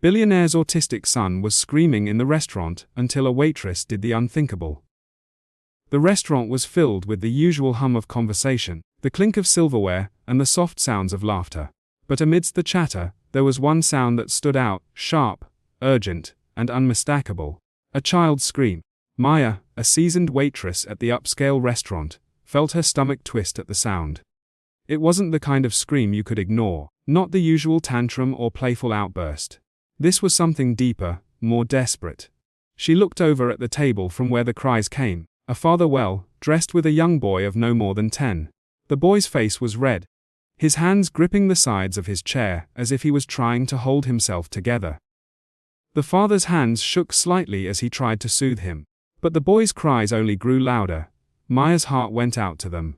Billionaire's autistic son was screaming in the restaurant until a waitress did the unthinkable. The restaurant was filled with the usual hum of conversation, the clink of silverware, and the soft sounds of laughter. But amidst the chatter, there was one sound that stood out, sharp, urgent, and unmistakable. A child's scream. Maya, a seasoned waitress at the upscale restaurant, felt her stomach twist at the sound. It wasn't the kind of scream you could ignore, not the usual tantrum or playful outburst. This was something deeper, more desperate. She looked over at the table from where the cries came, a father dressed with a young boy of no more than 10. The boy's face was red, his hands gripping the sides of his chair as if he was trying to hold himself together. The father's hands shook slightly as he tried to soothe him, but the boy's cries only grew louder. Maya's heart went out to them.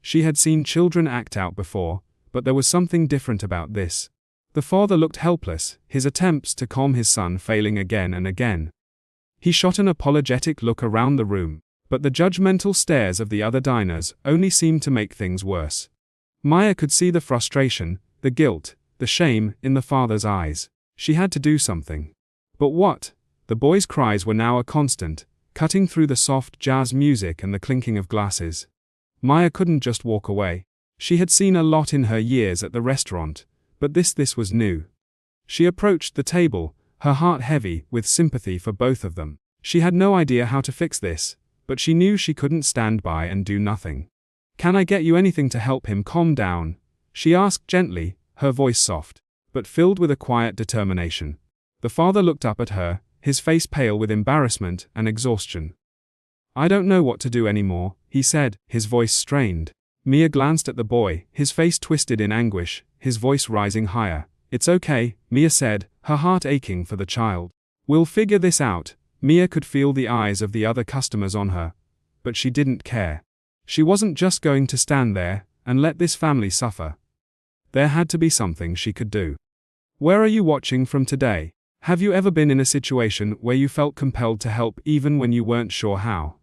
She had seen children act out before, but there was something different about this. The father looked helpless, his attempts to calm his son failing again and again. He shot an apologetic look around the room, but the judgmental stares of the other diners only seemed to make things worse. Maya could see the frustration, the guilt, the shame in the father's eyes. She had to do something. But what? The boy's cries were now a constant, cutting through the soft jazz music and the clinking of glasses. Maya couldn't just walk away. She had seen a lot in her years at the restaurant, but this was new. She approached the table, her heart heavy with sympathy for both of them. She had no idea how to fix this, but she knew she couldn't stand by and do nothing. "Can I get you anything to help him calm down?" she asked gently, her voice soft, but filled with a quiet determination. The father looked up at her, his face pale with embarrassment and exhaustion. "I don't know what to do anymore," he said, his voice strained. Mia glanced at the boy, his face twisted in anguish, his voice rising higher. "It's okay," Mia said, her heart aching for the child. "We'll figure this out." Mia could feel the eyes of the other customers on her, but she didn't care. She wasn't just going to stand there and let this family suffer. There had to be something she could do. Where are you watching from today? Have you ever been in a situation where you felt compelled to help even when you weren't sure how?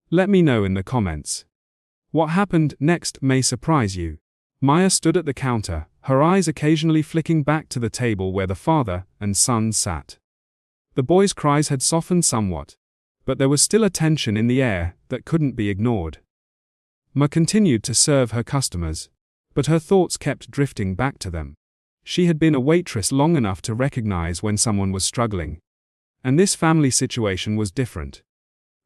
Let me know in the comments. What happened next may surprise you. Maya stood at the counter, her eyes occasionally flicking back to the table where the father and son sat. The boy's cries had softened somewhat, but there was still a tension in the air that couldn't be ignored. Ma continued to serve her customers, but her thoughts kept drifting back to them. She had been a waitress long enough to recognize when someone was struggling. And this family situation was different.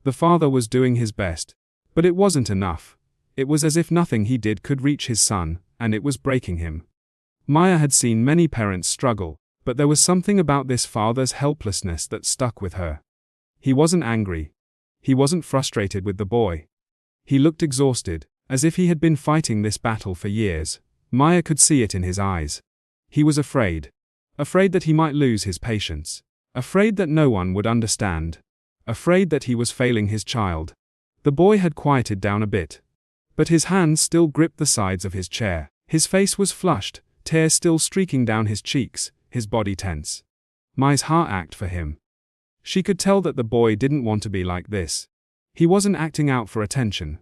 The father was doing his best, but it wasn't enough. It was as if nothing he did could reach his son, and it was breaking him. Maya had seen many parents struggle, but there was something about this father's helplessness that stuck with her. He wasn't angry. He wasn't frustrated with the boy. He looked exhausted, as if he had been fighting this battle for years. Maya could see it in his eyes. He was afraid. Afraid that he might lose his patience. Afraid that no one would understand. Afraid that he was failing his child. The boy had quieted down a bit, but his hands still gripped the sides of his chair. His face was flushed, tears still streaking down his cheeks, his body tense. Maya's heart ached for him. She could tell that the boy didn't want to be like this. He wasn't acting out for attention.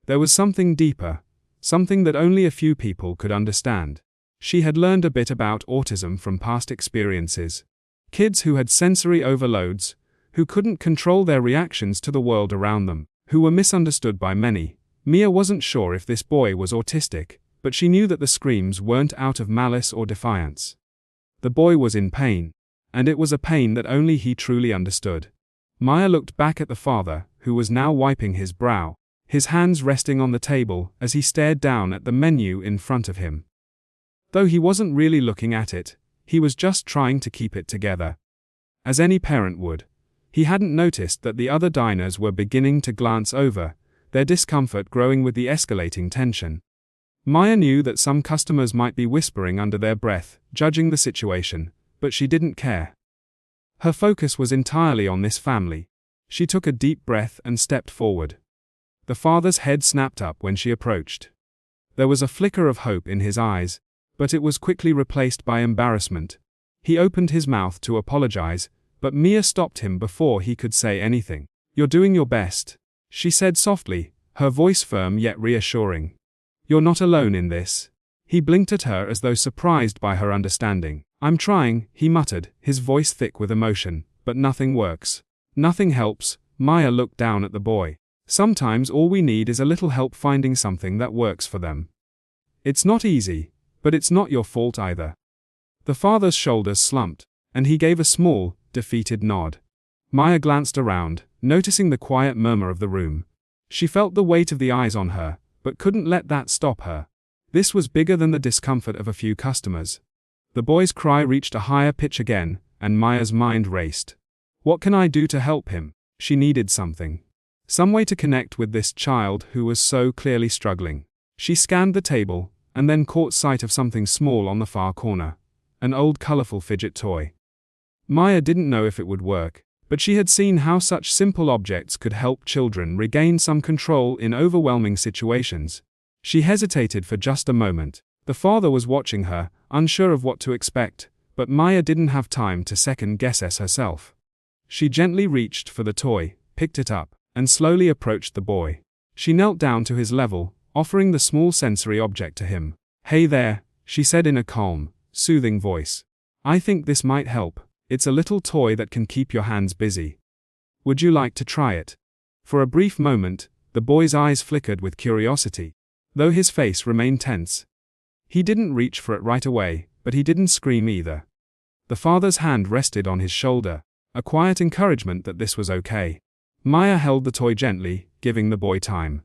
There was something deeper, something that only a few people could understand. She had learned a bit about autism from past experiences. Kids who had sensory overloads, who couldn't control their reactions to the world around them, who were misunderstood by many. Mia wasn't sure if this boy was autistic, but she knew that the screams weren't out of malice or defiance. The boy was in pain, and it was a pain that only he truly understood. Maya looked back at the father, who was now wiping his brow, his hands resting on the table as he stared down at the menu in front of him. Though he wasn't really looking at it, he was just trying to keep it together. As any parent would. He hadn't noticed that the other diners were beginning to glance over, their discomfort growing with the escalating tension. Maya knew that some customers might be whispering under their breath, judging the situation, but she didn't care. Her focus was entirely on this family. She took a deep breath and stepped forward. The father's head snapped up when she approached. There was a flicker of hope in his eyes, but it was quickly replaced by embarrassment. He opened his mouth to apologize, but Mia stopped him before he could say anything. "You're doing your best," she said softly, her voice firm yet reassuring. "You're not alone in this." He blinked at her as though surprised by her understanding. "I'm trying," he muttered, his voice thick with emotion, "but nothing works. Nothing helps." Maya looked down at the boy. "Sometimes all we need is a little help finding something that works for them. It's not easy, but it's not your fault either." The father's shoulders slumped, and he gave a small, defeated nod. Maya glanced around, noticing the quiet murmur of the room. She felt the weight of the eyes on her, but couldn't let that stop her. This was bigger than the discomfort of a few customers. The boy's cry reached a higher pitch again, and Maya's mind raced. What can I do to help him? She needed something. Some way to connect with this child who was so clearly struggling. She scanned the table, and then caught sight of something small on the far corner. An old colorful fidget toy. Maya didn't know if it would work, but she had seen how such simple objects could help children regain some control in overwhelming situations. She hesitated for just a moment. The father was watching her, unsure of what to expect, but Maya didn't have time to second-guess herself. She gently reached for the toy, picked it up, and slowly approached the boy. She knelt down to his level, offering the small sensory object to him. "Hey there," she said in a calm, soothing voice. "I think this might help. It's a little toy that can keep your hands busy. Would you like to try it?" For a brief moment, the boy's eyes flickered with curiosity, though his face remained tense. He didn't reach for it right away, but he didn't scream either. The father's hand rested on his shoulder, a quiet encouragement that this was okay. Maya held the toy gently, giving the boy time.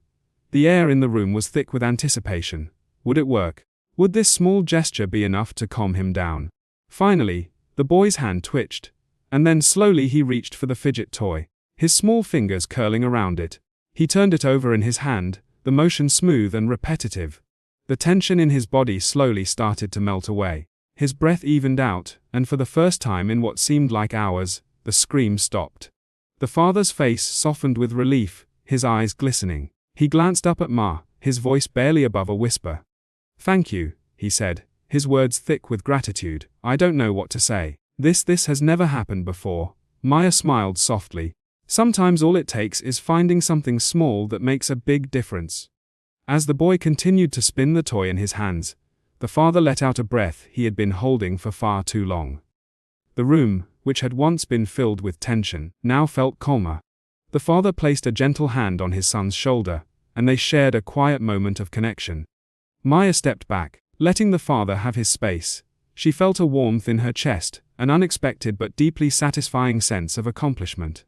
The air in the room was thick with anticipation. Would it work? Would this small gesture be enough to calm him down? Finally, the boy's hand twitched, and then slowly he reached for the fidget toy, his small fingers curling around it. He turned it over in his hand, the motion smooth and repetitive. The tension in his body slowly started to melt away. His breath evened out, and for the first time in what seemed like hours, the scream stopped. The father's face softened with relief, his eyes glistening. He glanced up at Ma, his voice barely above a whisper. "Thank you," he said, his words thick with gratitude. "I don't know what to say. This has never happened before." Maya smiled softly. Sometimes all it takes is finding something small that makes a big difference. As the boy continued to spin the toy in his hands, the father let out a breath he had been holding for far too long. The room, which had once been filled with tension, now felt calmer. The father placed a gentle hand on his son's shoulder, and they shared a quiet moment of connection. Maya stepped back, letting the father have his space. She felt a warmth in her chest, an unexpected but deeply satisfying sense of accomplishment.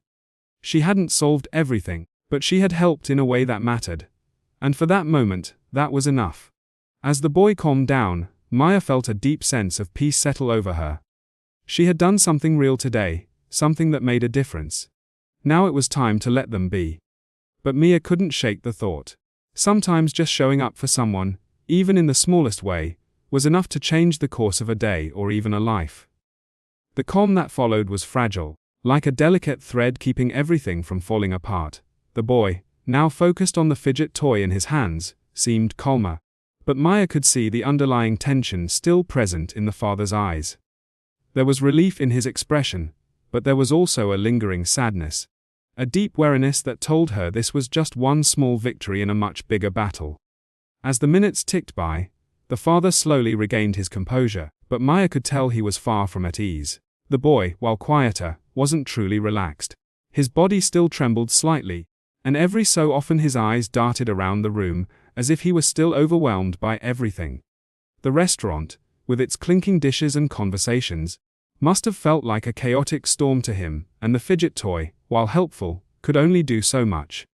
She hadn't solved everything, but she had helped in a way that mattered. And for that moment, that was enough. As the boy calmed down, Maya felt a deep sense of peace settle over her. She had done something real today, something that made a difference. Now it was time to let them be. But Mia couldn't shake the thought. Sometimes just showing up for someone, even in the smallest way, was enough to change the course of a day or even a life. The calm that followed was fragile, like a delicate thread keeping everything from falling apart. The boy, now focused on the fidget toy in his hands, seemed calmer. But Maya could see the underlying tension still present in the father's eyes. There was relief in his expression, but there was also a lingering sadness. A deep weariness that told her this was just one small victory in a much bigger battle. As the minutes ticked by, the father slowly regained his composure, but Maya could tell he was far from at ease. The boy, while quieter, wasn't truly relaxed. His body still trembled slightly, and every so often his eyes darted around the room, as if he was still overwhelmed by everything. The restaurant, with its clinking dishes and conversations, must have felt like a chaotic storm to him, and the fidget toy, while helpful, could only do so much.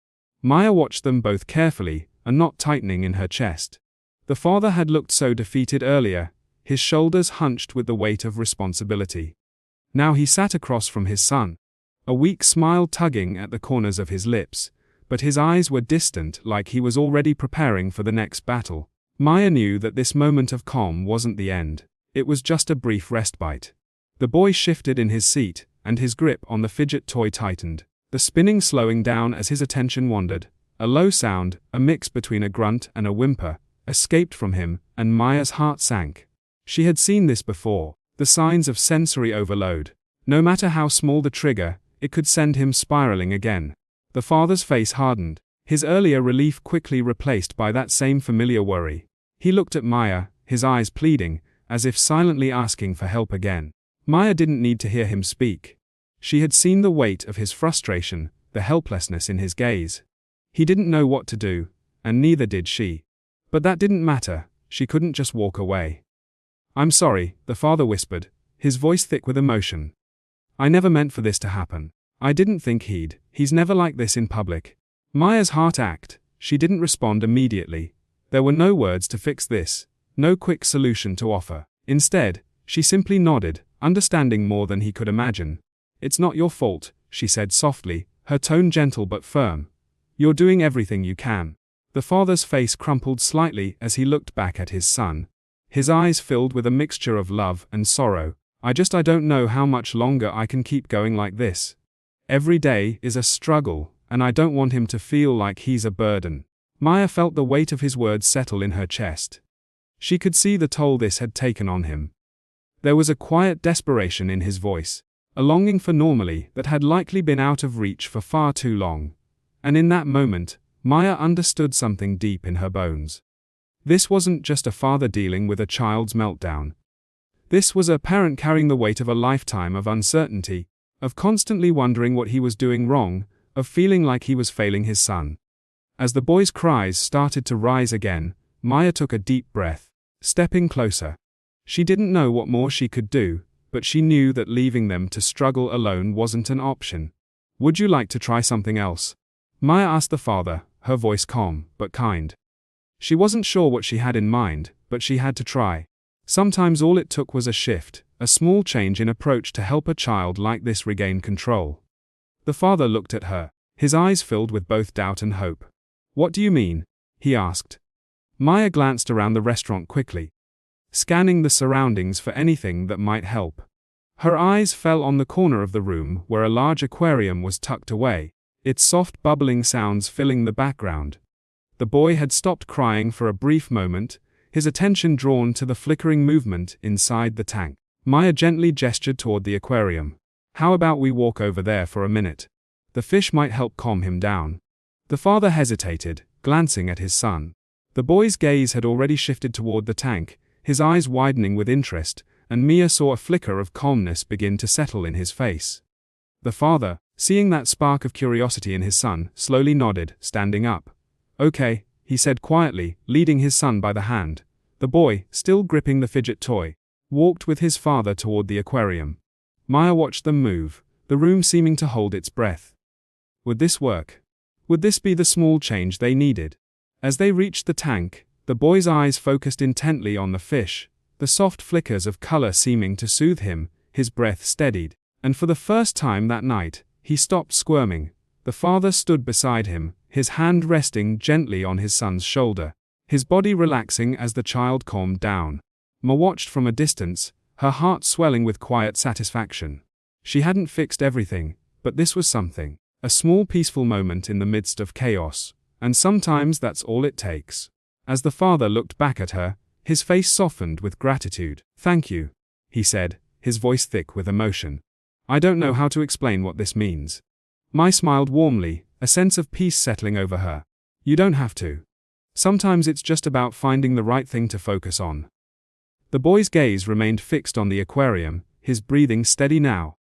Maya watched them both carefully, a knot tightening in her chest. The father had looked so defeated earlier, his shoulders hunched with the weight of responsibility. Now he sat across from his son, a weak smile tugging at the corners of his lips, but his eyes were distant, like he was already preparing for the next battle. Maya knew that this moment of calm wasn't the end. It was just a brief respite. The boy shifted in his seat, and his grip on the fidget toy tightened, the spinning slowing down as his attention wandered. A low sound, a mix between a grunt and a whimper, escaped from him, and Maya's heart sank. She had seen this before, the signs of sensory overload. No matter how small the trigger, it could send him spiraling again. The father's face hardened, his earlier relief quickly replaced by that same familiar worry. He looked at Maya, his eyes pleading, as if silently asking for help again. Maya didn't need to hear him speak. She had seen the weight of his frustration, the helplessness in his gaze. He didn't know what to do, and neither did she. But that didn't matter, she couldn't just walk away. "I'm sorry," the father whispered, his voice thick with emotion. "I never meant for this to happen. I didn't think he's never like this in public." Maya's heart ached. She didn't respond immediately. There were no words to fix this, no quick solution to offer. Instead, she simply nodded, understanding more than he could imagine. "It's not your fault," she said softly, her tone gentle but firm. "You're doing everything you can." The father's face crumpled slightly as he looked back at his son. His eyes filled with a mixture of love and sorrow. I don't know how much longer I can keep going like this. Every day is a struggle, and I don't want him to feel like he's a burden." Maya felt the weight of his words settle in her chest. She could see the toll this had taken on him. There was a quiet desperation in his voice, a longing for normally that had likely been out of reach for far too long. And in that moment, Maya understood something deep in her bones. This wasn't just a father dealing with a child's meltdown. This was a parent carrying the weight of a lifetime of uncertainty, of constantly wondering what he was doing wrong, of feeling like he was failing his son. As the boy's cries started to rise again, Maya took a deep breath, stepping closer. She didn't know what more she could do, but she knew that leaving them to struggle alone wasn't an option. "Would you like to try something else?" Maya asked the father, her voice calm but kind. She wasn't sure what she had in mind, but she had to try. Sometimes all it took was a shift, a small change in approach to help a child like this regain control. The father looked at her, his eyes filled with both doubt and hope. "What do you mean?" he asked. Maya glanced around the restaurant quickly, scanning the surroundings for anything that might help. Her eyes fell on the corner of the room where a large aquarium was tucked away, its soft bubbling sounds filling the background. The boy had stopped crying for a brief moment, his attention drawn to the flickering movement inside the tank. Maya gently gestured toward the aquarium. "How about we walk over there for a minute? The fish might help calm him down." The father hesitated, glancing at his son. The boy's gaze had already shifted toward the tank, his eyes widening with interest, and Mia saw a flicker of calmness begin to settle in his face. The father, seeing that spark of curiosity in his son, slowly nodded, standing up. "Okay," he said quietly, leading his son by the hand. The boy, still gripping the fidget toy, walked with his father toward the aquarium. Maya watched them move, the room seeming to hold its breath. Would this work? Would this be the small change they needed? As they reached the tank, the boy's eyes focused intently on the fish, the soft flickers of color seeming to soothe him. His breath steadied, and for the first time that night, he stopped squirming. The father stood beside him, his hand resting gently on his son's shoulder, his body relaxing as the child calmed down. Ma watched from a distance, her heart swelling with quiet satisfaction. She hadn't fixed everything, but this was something, a small peaceful moment in the midst of chaos, and sometimes that's all it takes. As the father looked back at her, his face softened with gratitude. "Thank you," he said, his voice thick with emotion. "I don't know how to explain what this means." Mai smiled warmly, a sense of peace settling over her. "You don't have to. Sometimes it's just about finding the right thing to focus on." The boy's gaze remained fixed on the aquarium, his breathing steady now.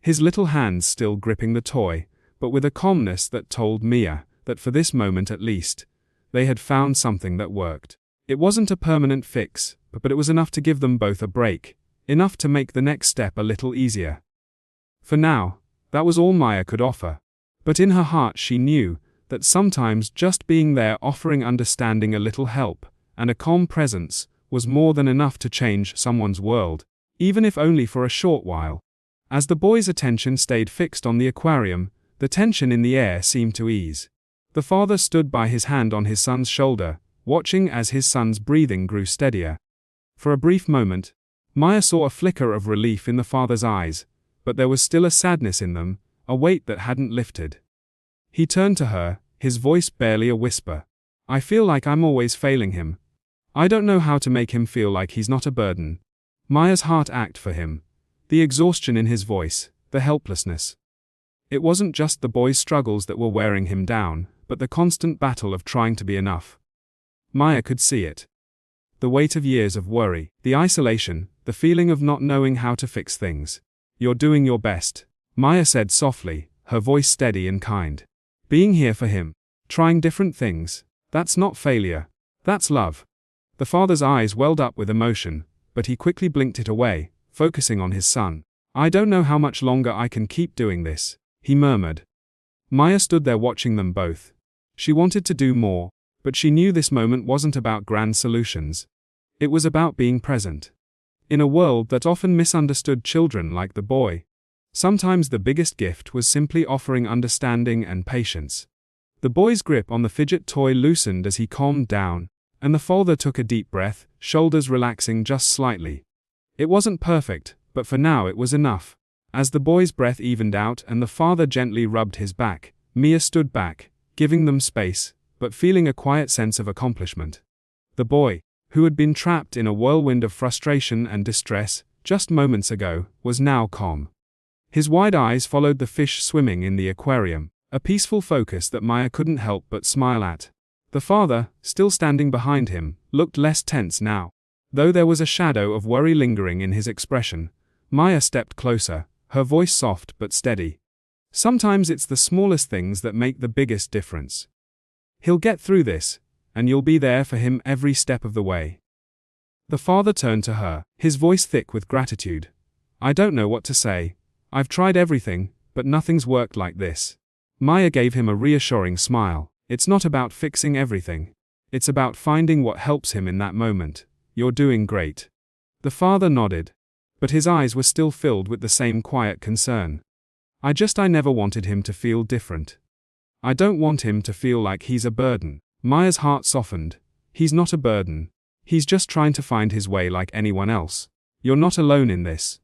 His little hands still gripping the toy, but with a calmness that told Mia that for this moment at least, they had found something that worked. It wasn't a permanent fix, but it was enough to give them both a break, enough to make the next step a little easier. For now, that was all Maya could offer. But in her heart she knew that sometimes just being there offering understanding, a little help, and a calm presence was more than enough to change someone's world, even if only for a short while. As the boy's attention stayed fixed on the aquarium, the tension in the air seemed to ease. The father stood by, his hand on his son's shoulder, watching as his son's breathing grew steadier. For a brief moment, Maya saw a flicker of relief in the father's eyes, but there was still a sadness in them, a weight that hadn't lifted. He turned to her, his voice barely a whisper. "I feel like I'm always failing him. I don't know how to make him feel like he's not a burden." Maya's heart ached for him. The exhaustion in his voice, the helplessness. It wasn't just the boy's struggles that were wearing him down, but the constant battle of trying to be enough. Maya could see it. the weight of years of worry, the isolation, the feeling of not knowing how to fix things. "You're doing your best," Maya said softly, her voice steady and kind. "Being here for him. Trying different things. That's not failure. That's love." The father's eyes welled up with emotion, but he quickly blinked it away, focusing on his son. "I don't know how much longer I can keep doing this," he murmured. Maya stood there watching them both. She wanted to do more, but she knew this moment wasn't about grand solutions. It was about being present. In a world that often misunderstood children like the boy, sometimes the biggest gift was simply offering understanding and patience. The boy's grip on the fidget toy loosened as he calmed down, and the father took a deep breath, shoulders relaxing just slightly. It wasn't perfect, but for now it was enough. As the boy's breath evened out and the father gently rubbed his back, Mia stood back, giving them space, but feeling a quiet sense of accomplishment. The boy, who had been trapped in a whirlwind of frustration and distress just moments ago, was now calm. His wide eyes followed the fish swimming in the aquarium, a peaceful focus that Maya couldn't help but smile at. The father, still standing behind him, looked less tense now. Though there was a shadow of worry lingering in his expression, Maya stepped closer, her voice soft but steady. "Sometimes it's the smallest things that make the biggest difference. He'll get through this, and you'll be there for him every step of the way." The father turned to her, his voice thick with gratitude. "I don't know what to say. I've tried everything, but nothing's worked like this." Maya gave him a reassuring smile. "It's not about fixing everything. It's about finding what helps him in that moment. You're doing great." The father nodded, but his eyes were still filled with the same quiet concern. I never wanted him to feel different. I don't want him to feel like he's a burden." Maya's heart softened. "He's not a burden. He's just trying to find his way like anyone else. You're not alone in this."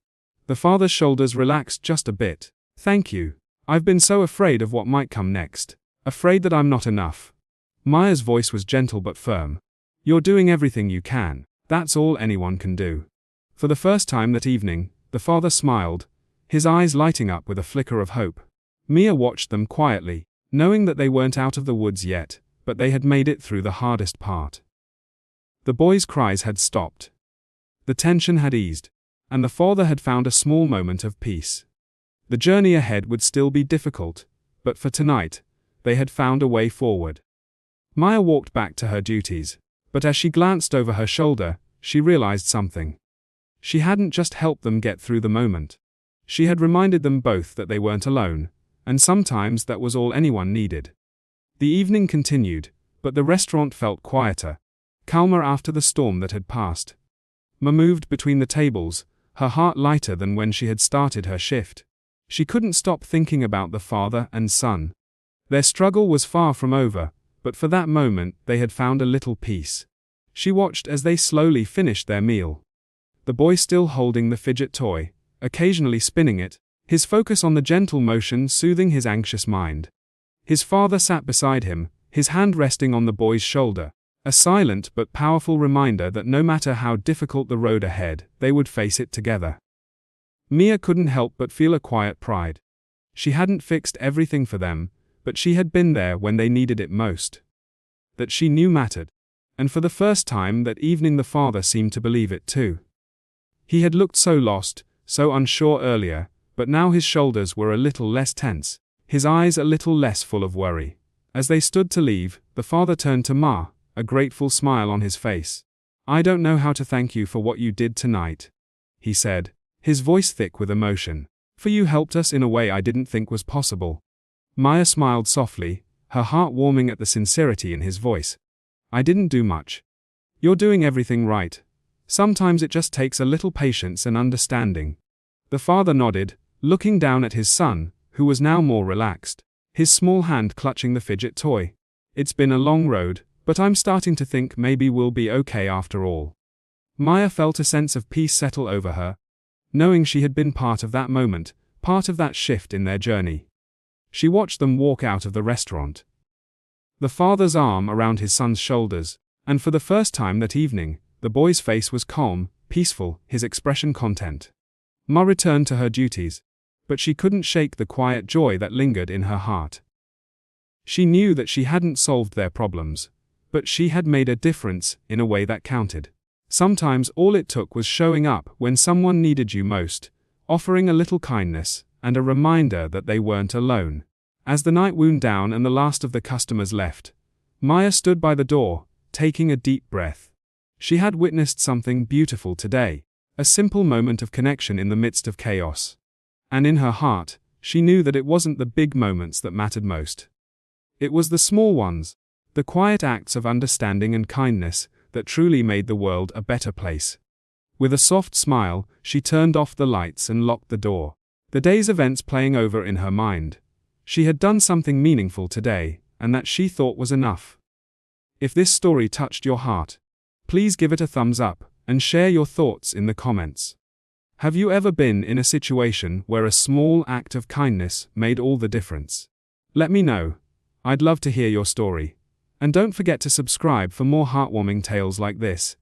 The father's shoulders relaxed just a bit. "Thank you. I've been so afraid of what might come next. Afraid that I'm not enough." Maya's voice was gentle but firm. "You're doing everything you can. That's all anyone can do." For the first time that evening, the father smiled, his eyes lighting up with a flicker of hope. Mia watched them quietly, knowing that they weren't out of the woods yet, but they had made it through the hardest part. The boy's cries had stopped. The tension had eased, and the father had found a small moment of peace. The journey ahead would still be difficult, but for tonight, they had found a way forward. Maya walked back to her duties, but as she glanced over her shoulder, she realized something. She hadn't just helped them get through the moment. She had reminded them both that they weren't alone, and sometimes that was all anyone needed. The evening continued, but the restaurant felt quieter, calmer after the storm that had passed. Ma moved between the tables, her heart lighter than when she had started her shift. She couldn't stop thinking about the father and son. Their struggle was far from over, but for that moment they had found a little peace. She watched as they slowly finished their meal. The boy still holding the fidget toy, occasionally spinning it, his focus on the gentle motion soothing his anxious mind. His father sat beside him, his hand resting on the boy's shoulder, a silent but powerful reminder that no matter how difficult the road ahead, they would face it together. Mia couldn't help but feel a quiet pride. She hadn't fixed everything for them, but she had been there when they needed it most. That she knew mattered. And for the first time that evening the father seemed to believe it too. He had looked so lost, so unsure earlier, but now his shoulders were a little less tense, his eyes a little less full of worry. As they stood to leave, the father turned to Ma, a grateful smile on his face. "I don't know how to thank you for what you did tonight," he said, his voice thick with emotion. "For you helped us in a way I didn't think was possible." Maya smiled softly, her heart warming at the sincerity in his voice. "I didn't do much. You're doing everything right. Sometimes it just takes a little patience and understanding." The father nodded, looking down at his son, who was now more relaxed, his small hand clutching the fidget toy. "It's been a long road, but I'm starting to think maybe we'll be okay after all." Maya felt a sense of peace settle over her, knowing she had been part of that moment, part of that shift in their journey. She watched them walk out of the restaurant. The father's arm around his son's shoulders, and for the first time that evening, the boy's face was calm, peaceful, his expression content. Ma returned to her duties, but she couldn't shake the quiet joy that lingered in her heart. She knew that she hadn't solved their problems, but she had made a difference in a way that counted. Sometimes all it took was showing up when someone needed you most, offering a little kindness, and a reminder that they weren't alone. As the night wound down and the last of the customers left, Maya stood by the door, taking a deep breath. She had witnessed something beautiful today, a simple moment of connection in the midst of chaos. And in her heart, she knew that it wasn't the big moments that mattered most. It was the small ones, the quiet acts of understanding and kindness, that truly made the world a better place. With a soft smile, she turned off the lights and locked the door. The day's events playing over in her mind. She had done something meaningful today, and that she thought was enough. If this story touched your heart, please give it a thumbs up, and share your thoughts in the comments. Have you ever been in a situation where a small act of kindness made all the difference? Let me know. I'd love to hear your story. And don't forget to subscribe for more heartwarming tales like this.